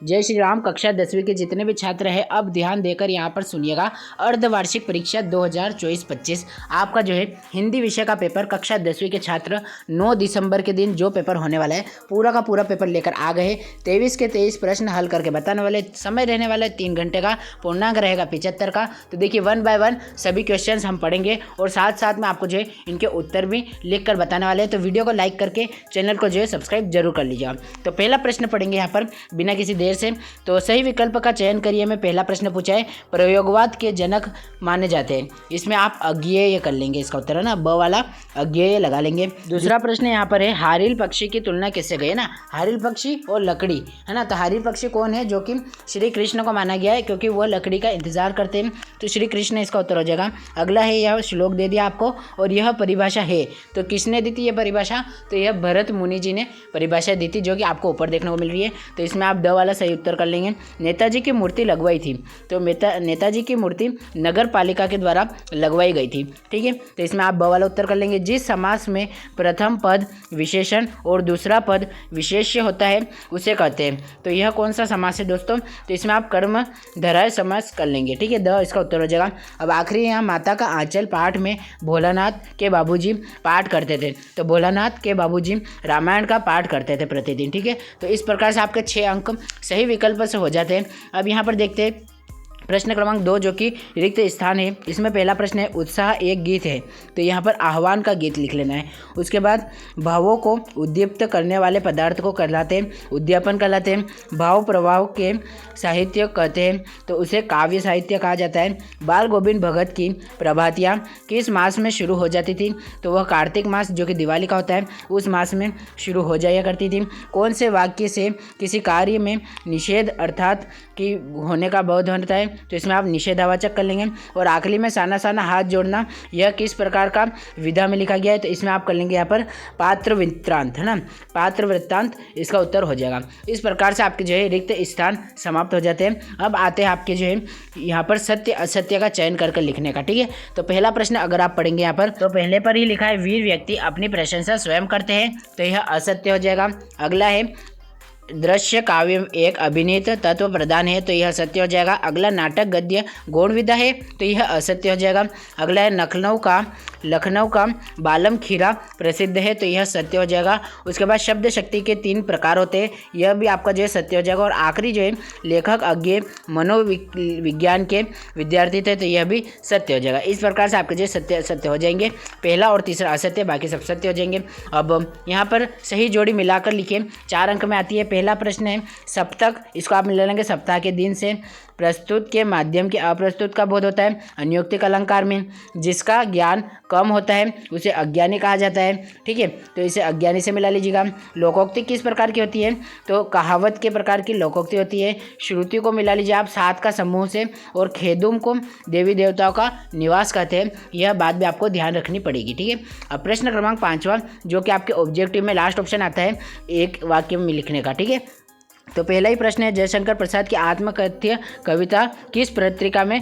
जय श्री राम। कक्षा 10वीं के जितने भी छात्र हैं अब ध्यान देकर यहाँ पर सुनिएगा। अर्धवार्षिक परीक्षा 2024-25 आपका जो है हिंदी विषय का पेपर कक्षा 10वीं के छात्र 9 दिसंबर के दिन जो पेपर होने वाला है पूरा का पूरा पेपर लेकर आ गए। 23 के 23 प्रश्न हल करके बताने वाले। समय रहने वाला है 3 घंटे का। पूर्णांक रहेगा 75 का। तो देखिए 1 बाय 1 सभी क्वेश्चन हम पढ़ेंगे और साथ साथ में आपको जो है इनके उत्तर भी लिख कर बताने वाले हैं। तो वीडियो को लाइक करके चैनल को जो है सब्सक्राइब जरूर कर लीजिएगा। तो पहला प्रश्न पढ़ेंगे यहाँ पर बिना किसी देर से। तो सही विकल्प का चयन करिए। में पहला प्रश्न पूछा है प्रयोगवाद के जनक माने जाते हैं। इसमें आप अज्ञेय कर लेंगे। इसका उत्तर है ना ब वाला अज्ञेय लगा लेंगे। दूसरा प्रश्न यहाँ पर है हारिल पक्षी की तुलना किससे गई है ना। हारिल पक्षी और लकड़ी है ना। तो हारिल पक्षी कौन है जो कि श्री कृष्ण को माना गया है क्योंकि वह लकड़ी का इंतजार करते हैं। तो श्री कृष्ण इसका उत्तर हो जाएगा। अगला है यह श्लोक दे दिया आपको और यह परिभाषा है। तो किसने दी थी यह परिभाषा। तो यह भरत मुनि जी ने परिभाषा दी थी जो कि आपको ऊपर देखने को मिल रही है। तो इसमें आप द वाला सही उत्तर कर लेंगे। नेताजी की मूर्ति लगवाई थी। तो नेताजी की मूर्ति नगर पालिका के द्वारा लगवाई गई थी। ठीक है। तो इसमें आप ब वाला उत्तर कर लेंगे। जिस समास में प्रथम पद विशेषण और दूसरा पद विशेष्य होता है उसे कहते हैं। तो यह कौन सा समास है दोस्तों। तो इसमें आप कर्म धराय समास कर लेंगे। ठीक है। द इसका उत्तर हो जाएगा। अब आखिरी यहाँ माता का आंचल पाठ में भोलानाथ के बाबूजी पाठ करते थे। तो भोलानाथ के बाबूजी रामायण का पाठ करते थे प्रतिदिन। ठीक है। तो इस प्रकार से आपके 6 अंक सही विकल्प से हो जाते हैं। अब यहाँ पर देखते हैं प्रश्न क्रमांक 2 जो कि रिक्त स्थान है। इसमें पहला प्रश्न है उत्साह एक गीत है। तो यहाँ पर आह्वान का गीत लिख लेना है। उसके बाद भावों को उद्दीप्त करने वाले पदार्थ को कहलाते हैं उद्यापन कहलाते हैं। भाव प्रभाव के साहित्य कहते हैं तो उसे काव्य साहित्य कहा जाता है। बाल गोविंद भगत की प्रभातियाँ किस मास में शुरू हो जाती थी। तो वह कार्तिक मास जो कि दिवाली का होता है उस मास में शुरू हो जाया करती थी। कौन से वाक्य से किसी कार्य में निषेध अर्थात कि होने का बोध होता है। तो इसमें आप निषेधावाचक कर लेंगे। और आखिरी में साना साना हाथ जोड़ना यह किस प्रकार का विधा में लिखा गया है। तो इसमें आप कर लेंगे यहाँ पर पात्र वृत्तांत है ना। पात्र वृत्तांत इसका उत्तर हो जाएगा। इस प्रकार से आपके जो है रिक्त स्थान समाप्त हो जाते हैं। अब आते हैं आपके जो है यहाँ पर सत्य असत्य का चयन करके लिखने का। ठीक है। तो पहला प्रश्न अगर आप पढ़ेंगे यहाँ पर तो पहले पर ही लिखा है वीर व्यक्ति अपनी प्रशंसा स्वयं करते हैं। तो यह असत्य हो जाएगा। अगला है दृश्य काव्य एक अभिनीत तत्व प्रदान है। तो यह सत्य हो जाएगा। अगला नाटक गद्य गौण विधा है। तो यह असत्य हो जाएगा। अगला है लखनऊ का बालम खीरा प्रसिद्ध है। तो यह सत्य हो जाएगा। उसके बाद शब्द शक्ति के 3 प्रकार होते हैं। यह भी आपका जो है सत्य हो जाएगा। और आखिरी जो है लेखक अज्ञेय मनोविज्ञान के विद्यार्थी थे। तो यह भी सत्य हो जाएगा। इस प्रकार से आपके जो सत्य हो जाएंगे। पहला और तीसरा असत्य बाकी सब सत्य हो जाएंगे। अब यहाँ पर सही जोड़ी मिलाकर लिखिए। 4 अंक में आती है। पहला प्रश्न है सप्तक। इसको आप मिला लेंगे सप्ताह के दिन से। प्रस्तुत के माध्यम के अप्रस्तुत का बोध होता है अन्योक्तिक अलंकार में। जिसका ज्ञान कम होता है उसे अज्ञानी कहा जाता है। ठीक है। तो इसे अज्ञानी से मिला लीजिएगा। लोकोक्ति किस प्रकार की होती है। तो कहावत के प्रकार की लोकोक्ति होती है। श्रुति को मिला लीजिए आप 7 का समूह से। और खेदुम को देवी देवताओं का निवास कहते हैं। यह बात भी आपको ध्यान रखनी पड़ेगी। ठीक है। अब प्रश्न क्रमांक 5वां जो कि आपके ऑब्जेक्टिव में लास्ट ऑप्शन आता है एक वाक्य में लिखने का। ठीक है। तो पहला ही प्रश्न है जयशंकर प्रसाद की आत्मकथ्य कविता किस पत्रिका में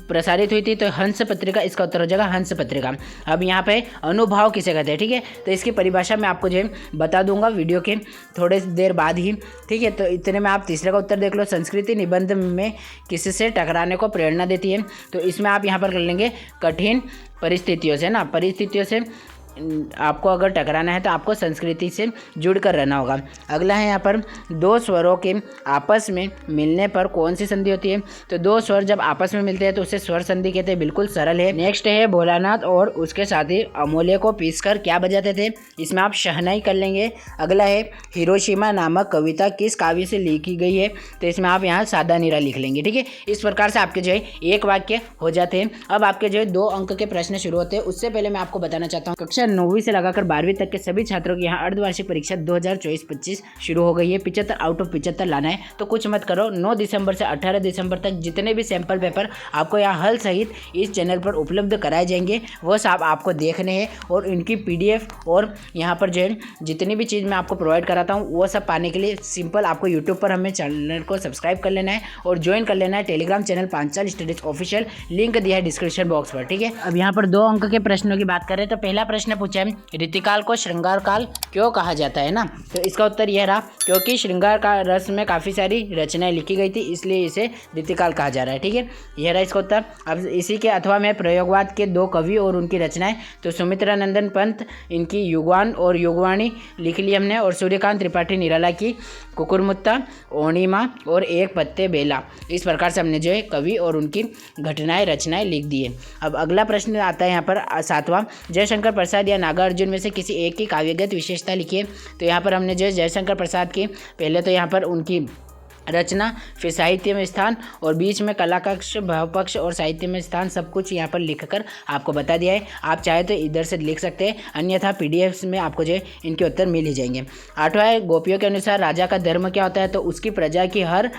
प्रसारित हुई थी। तो हंस पत्रिका इसका उत्तर हो जाएगा। हंस पत्रिका। अब यहाँ पे अनुभाव किसे कहते हैं। ठीक है। तो इसकी परिभाषा मैं आपको जो है बता दूंगा वीडियो के थोड़े देर बाद ही। ठीक है। तो इतने में आप तीसरे का उत्तर देख लो। संस्कृति निबंध में किससे टकराने को प्रेरणा देती है। तो इसमें आप यहाँ पर कर लेंगे कठिन परिस्थितियों से ना। परिस्थितियों से आपको अगर टकराना है तो आपको संस्कृति से जुड़ कर रहना होगा। अगला है यहाँ पर 2 स्वरों के आपस में मिलने पर कौन सी संधि होती है। तो 2 स्वर जब आपस में मिलते हैं तो उसे स्वर संधि कहते हैं। बिल्कुल सरल है। नेक्स्ट है भोलानाथ और उसके साथी अमूल्य को पीसकर क्या बजाते थे। इसमें आप शहनाई कर लेंगे। अगला है हिरोशिमा नामक कविता किस काव्य से लिखी गई है। तो इसमें आप यहाँ सादा नीरा लिख लेंगे। ठीक है। इस प्रकार से आपके जो है एक वाक्य हो जाते हैं। अब आपके जो है 2 अंक के प्रश्न शुरू होते हैं। उससे पहले मैं आपको बताना चाहता हूँ कक्षा 9वीं से लगाकर 12वीं तक के सभी छात्रों की यहाँ अर्धवार्षिक परीक्षा 2024-25 शुरू हो गई है। 75 आउट ऑफ 75 लाना है। तो कुछ मत करो। 9 दिसंबर से 18 दिसंबर तक जितने भी सैंपल पेपर आपको यहाँ हल सहित इस चैनल पर उपलब्ध कराए जाएंगे वो सब आपको देखने हैं। और इनकी PDF और यहाँ पर जो है जितनी भी चीज़ मैं आपको प्रोवाइड कराता हूँ वो सब पाने के लिए सिंपल आपको यूट्यूब पर हमें चैनल को सब्सक्राइब कर लेना है और ज्वाइन कर लेना है Telegram channel Panchal studies official. Link दिया है डिस्क्रिप्शन बॉक्स पर। ठीक है। अब यहाँ पर 2 अंक के प्रश्नों की बात करें तो पहला प्रश्न पूछा है ऋतुकाल को श्रृंगार काल क्यों कहा जाता है ना, तो इसका उत्तर यह रहा क्योंकि श्रृंगार का रस में काफ़ी सारी रचनाएं लिखी गई थी, इसलिए इसे ऋतुकाल कहा जा रहा है। ठीक है, यह रहा इसका उत्तर। अब इसी के अथवा में प्रयोगवाद के 2 कवि और उनकी रचनाएं, तो सुमित्रानंदन पंत इनकी युगवान और युगवाणी लिख ली हमने, और सूर्यकांत त्रिपाठी निराला की कुकुरमुत्ता, ओणिमा और एक पत्ते बेला। इस प्रकार से हमने जो है कवि और उनकी घटनाएं रचनाएं लिख दी है। अब अगला प्रश्न आता है यहाँ पर 7वां, जयशंकर प्रसाद या नागार्जुन में से किसी एक की काव्यगत विशेषता लिखिए। तो यहाँ पर हमने जो है जयशंकर प्रसाद की पहले तो यहाँ पर उनकी रचना, फिर साहित्य में स्थान और बीच में कला कक्ष, भावपक्ष और साहित्य में स्थान सब कुछ यहाँ पर लिखकर आपको बता दिया है। आप चाहे तो इधर से लिख सकते हैं, अन्यथा पीडीएफ में आपको जो है इनके उत्तर मिल ही जाएंगे। 8वां है गोपियों के अनुसार राजा का धर्म क्या होता है, तो उसकी प्रजा की हर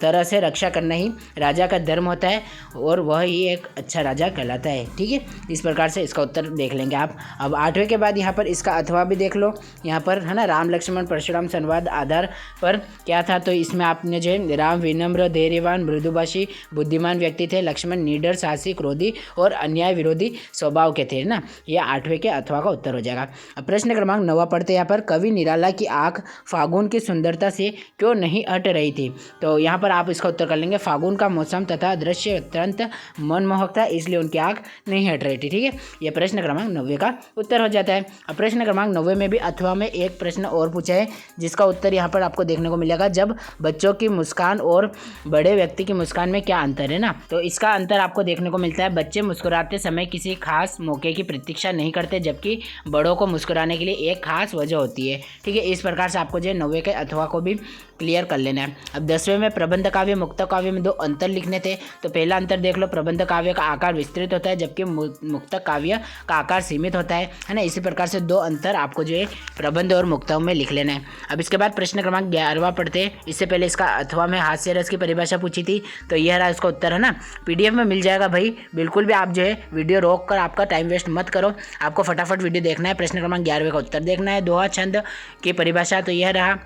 तरह से रक्षा करना ही राजा का धर्म होता है और वह ही एक अच्छा राजा कहलाता है। ठीक है, इस प्रकार से इसका उत्तर देख लेंगे आप। अब 8वें के बाद यहाँ पर इसका अथवा भी देख लो, यहाँ पर है ना राम लक्ष्मण परशुराम संवाद आधार पर क्या था, तो इसमें आपने जो है राम विनम्र, धैर्यवान, मृदुभाषी, बुद्धिमान व्यक्ति थे, लक्ष्मण निडर, साहसी, क्रोधी और अन्याय विरोधी स्वभाव के थे ना। ये 8वें के अथवा का उत्तर हो जाएगा। अब प्रश्न क्रमांक 9 पढ़ते हैं। यहाँ पर कवि निराला की आंख फागुन की सुंदरता से क्यों नहीं हट रही थी, तो यहाँ पर आप इसका उत्तर कर लेंगे फागुन का मौसम तथा दृश्य अत्यंत मनमोहक था, इसलिए उनकी आंख नहीं हट रही थी। ठीक है, यह प्रश्न क्रमांक 9 का उत्तर हो जाता है। अब प्रश्न क्रमांक 9 में भी अथवा में एक प्रश्न और पूछा है, जिसका उत्तर यहाँ पर आपको देखने को मिलेगा, जब बच्चों की मुस्कान और बड़े व्यक्ति की मुस्कान में क्या अंतर है ना, तो इसका अंतर आपको देखने को मिलता है बच्चे मुस्कुराते समय किसी खास मौके की प्रतीक्षा नहीं करते, जबकि बड़ों को मुस्कुराने के लिए एक खास वजह होती है। ठीक है, इस प्रकार से आपको जो 9वें के अथवा को भी क्लियर कर लेना है। अब 10वें में प्रबंध काव्य मुक्त काव्य में 2 अंतर लिखने थे, तो पहला अंतर देख लो, प्रबंध काव्य का आकार विस्तृत होता है जबकि मुक्त काव्य का आकार सीमित होता है ना। इसी प्रकार से 2 अंतर आपको जो है प्रबंध और मुक्तों में लिख लेना है। अब इसके बाद प्रश्न क्रमांक 11वां पढ़ते हैं। इससे पहले इसका अथवा में हास्य रस की परिभाषा पूछी थी, तो यह रहा इसका उत्तर है ना, पीडीएफ में मिल जाएगा भाई, बिल्कुल भी आप जो है वीडियो रोक कर आपका टाइम वेस्ट मत करो, आपको फटाफट वीडियो देखना है, प्रश्न क्रमांक 11वें का उत्तर देखना है। दोहा छंद की परिभाषा, तो यह रहा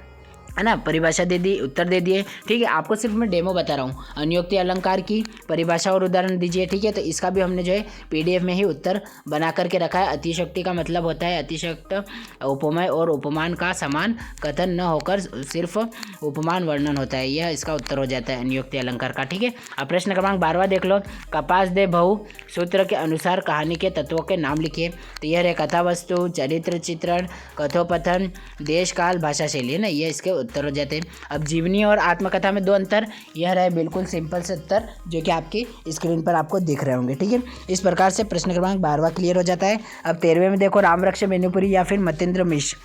है ना, परिभाषा दे दी, उत्तर दे दिए। ठीक है, आपको सिर्फ मैं डेमो बता रहा हूँ। अनुयोक्ति अलंकार की परिभाषा और उदाहरण दीजिए। ठीक है, तो इसका भी हमने जो है पीडीएफ में ही उत्तर बना करके रखा है। अतिशयोक्ति का मतलब होता है अतिशयोक्त उपमेय और उपमान का समान कथन न होकर सिर्फ उपमान वर्णन होता है, यह इसका उत्तर हो जाता है अनुयोक्ति अलंकार का। ठीक है, अब प्रश्न क्रमांक 12वां देख लो, कपास दे बहु सूत्र के अनुसार कहानी के तत्वों के नाम लिखिए। तो यह है कथा वस्तु, चरित्र चित्रण, कथोपथन, देश काल, भाषा शैली है ना, यह इसके उत्तर हो जाते हैं। अब जीवनी और आत्मकथा में 2 अंतर, यह रहे बिल्कुल सिंपल से उत्तर जो कि आपकी स्क्रीन पर आपको दिख रहे होंगे। ठीक है, इस प्रकार से प्रश्न क्रमांक 12वां क्लियर हो जाता है। अब 13वें में देखो, रामवृक्ष बेनुपुरी या फिर मतेंद्र मिश्र,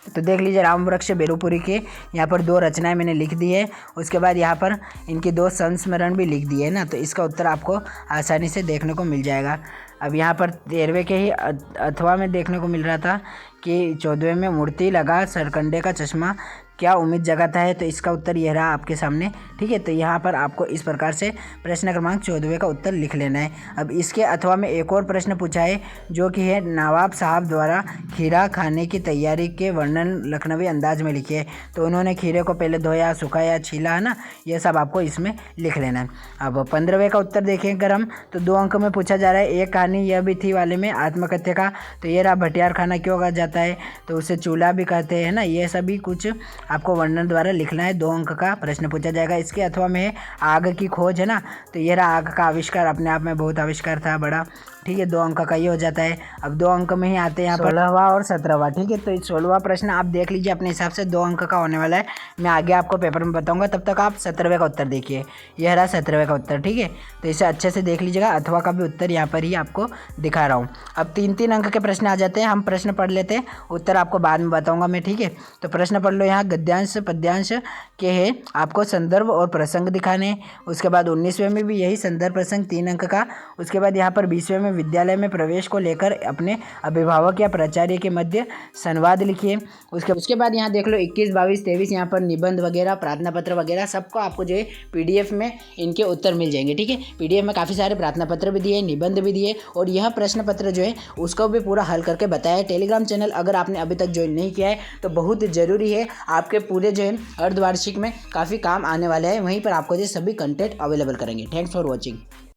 तो देख लीजिए रामवृक्ष बेनुपुरी के यहाँ पर 2 रचनाएं मैंने लिख दी है, उसके बाद यहाँ पर इनकी 2 संस्मरण भी लिख दिए है ना, तो इसका उत्तर आपको आसानी से देखने को मिल जाएगा। अब यहाँ पर 13वें के ही अथवा में देखने को मिल रहा था कि 14वें में मूर्ति लगा सरकंडे का चश्मा क्या उम्मीद जगाता है, तो इसका उत्तर यह रहा आपके सामने। ठीक है, तो यहाँ पर आपको इस प्रकार से प्रश्न क्रमांक 14वें का उत्तर लिख लेना है। अब इसके अथवा में एक और प्रश्न पूछा है जो कि है नवाब साहब द्वारा खीरा खाने की तैयारी के वर्णन लखनवी अंदाज में लिखिए। तो उन्होंने खीरे को पहले धोया, सुखाया, छीला है ना, यह सब आपको इसमें लिख लेना है। अब 15वें का उत्तर देखें अगर हम, तो 2 अंक में पूछा जा रहा है एक कहानी यह भी थी वाले में आत्मकथ्य का, तो ये रहा भटियार खाना क्यों कहा जाता है, तो उसे चूल्हा भी कहते हैं ना, ये सभी कुछ आपको वर्णन द्वारा लिखना है। 2 अंक का प्रश्न पूछा जाएगा। इसके अथवा में आग की खोज है ना, तो ये रहा आग का आविष्कार, अपने आप में बहुत आविष्कार था बड़ा। ठीक है, 2 अंक का ये हो जाता है। अब 2 अंक में ही आते हैं यहाँ पर 16वां और 17वां। ठीक है, तो 16वां प्रश्न आप देख लीजिए अपने हिसाब से 2 अंक का होने वाला है, मैं आगे आपको पेपर में बताऊंगा, तब तक आप 17वें का उत्तर देखिए। यह रहा 17वें का उत्तर। ठीक है, तो इसे अच्छे से देख लीजिएगा, अथवा का भी उत्तर यहाँ पर ही आपको दिखा रहा हूँ। अब 3-3 अंक के प्रश्न आ जाते हैं, हम प्रश्न पढ़ लेते हैं, उत्तर आपको बाद में बताऊँगा मैं। ठीक है, तो प्रश्न पढ़ लो। यहाँ गद्यांश पद्यांश के है, आपको संदर्भ और प्रसंग दिखाने। उसके बाद 19वें में भी यही संदर्भ प्रसंग 3 अंक का। उसके बाद यहाँ पर 20वें में विद्यालय में प्रवेश को लेकर अपने अभिभावक या प्राचार्य के मध्य संवाद लिखिए। उसके बाद यहाँ देख लो 21, 22, 23 यहाँ पर निबंध वगैरह, प्रार्थना पत्र वगैरह सबको आपको जो है पीडीएफ में इनके उत्तर मिल जाएंगे। ठीक है, पीडीएफ में काफ़ी सारे प्रार्थना पत्र भी दिए, निबंध भी दिए, और यह प्रश्न पत्र जो है उसको भी पूरा हल करके बताया है। टेलीग्राम चैनल अगर आपने अभी तक ज्वाइन नहीं किया है तो बहुत ज़रूरी है, आपके पूरे जो है अर्धवार्षिक में काफ़ी काम आने वाले हैं, वहीं पर आपको जो सभी कंटेंट अवेलेबल करेंगे। Thanks for watching.